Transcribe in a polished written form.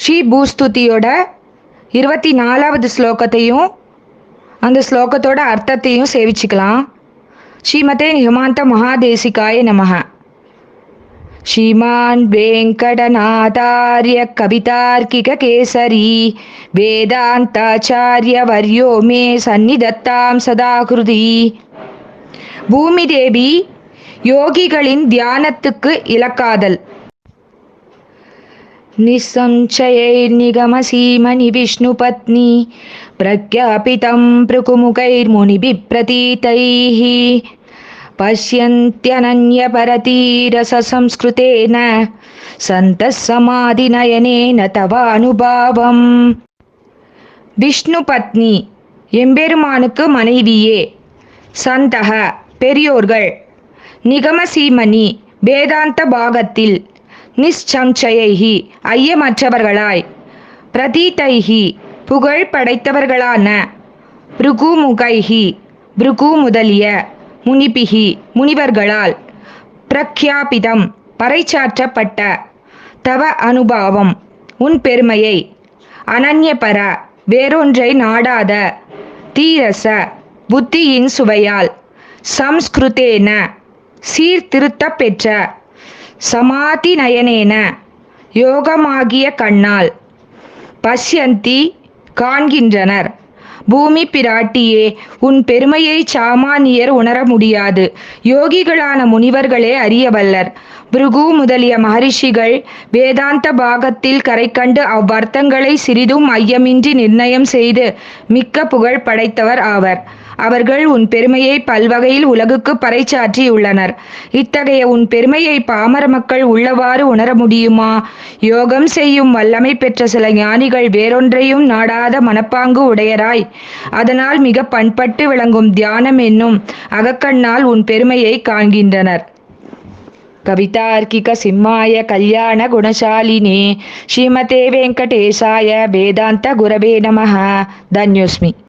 ஸ்ரீ பூஸ்துதியோட 24வது ஸ்லோகத்தையும் அந்த ஸ்லோகத்தோட அர்த்தத்தையும் சேவிச்சுக்கலாம். ஸ்ரீமதே நிகமாந்த மகாதேசிகாய நமஹ. ஸ்ரீமான் வெங்கடநாதார்ய கவிதார்க்கிக கேசரி வேதாந்தாச்சார்ய வர்யோ மே சந்நிதத்தாம் சதாகிருதி. பூமி தேவி யோகிகளின் தியானத்துக்கு இலக்காதல். நிசம்சயைர்நிகமசீமணி விஷ்ணுபத்னி பிரக்யாபிதம் பிருகுமுகைர்முனிபிப் பிரதீதைः பஷ்யந்த்யனன்யபரதீரசம்ஸ்கிருதேன சந்தः சமாதிநயனேன தவானுபாவம். விஷ்ணு பத்னி எம்பெருமானுக்கு மனைவியே. சந்தக பெரியோர்கள். நிகமசீமணி வேதாந்த பாகத்தில். நிச்சம்சயைஹி ஐயமற்றவர்களாய். பிரதீதைஹி புகழ் படைத்தவர்களான. பிருகுமுகைஹி பிருகு முதலிய. முனிபிஹி முனிவர்களால். பிரக்யாபிதம் பறைசாற்றப்பட்ட. தவ அனுபாவம் உன் பெருமையை. அனன்யபர வேறொன்றை நாடாத. தீரச புத்தியின் சுவையால். சம்ஸ்கிருதேன சீர்திருத்தப் பெற்ற. சமாதி நயனேன யோகமாகிய கண்ணால். பஷ்யந்தி காண்கின்றனர். பூமி பிராட்டியே, உன் பெருமையை சாமானியர் உணர முடியாது. யோகிகளான முனிவர்களே அறியவல்லர். பிருகு முதலிய மகரிஷிகள் வேதாந்த பாகத்தில் கரை கண்டு அவ்வர்த்தங்களை சிறிதும் ஐயமின்றி நிர்ணயம் செய்து மிக்க புகழ் படைத்தவர் ஆவர். அவர்கள் உன் பெருமையை பல்வகையில் உலகுக்கு பறைசாற்றியுள்ளனர். இத்தகைய உன் பெருமையை பாமர மக்கள் உள்ளவாறு உணர முடியுமா? யோகம் செய்யும் வல்லமை பெற்ற சில ஞானிகள் வேறொன்றையும் நாடாத மனப்பாங்கு உடையராய் அதனால் மிக பண்பட்டு விளங்கும் தியானம் என்னும் அகக்கண்ணால் உன் பெருமையை காண்கின்றனர். கவிதார்க்கிக சிம்மாய கல்யாண குணசாலினே ஸ்ரீமதே வெங்கடேசாய வேதாந்த குரவே நமஹ. தன்யோஸ்மி.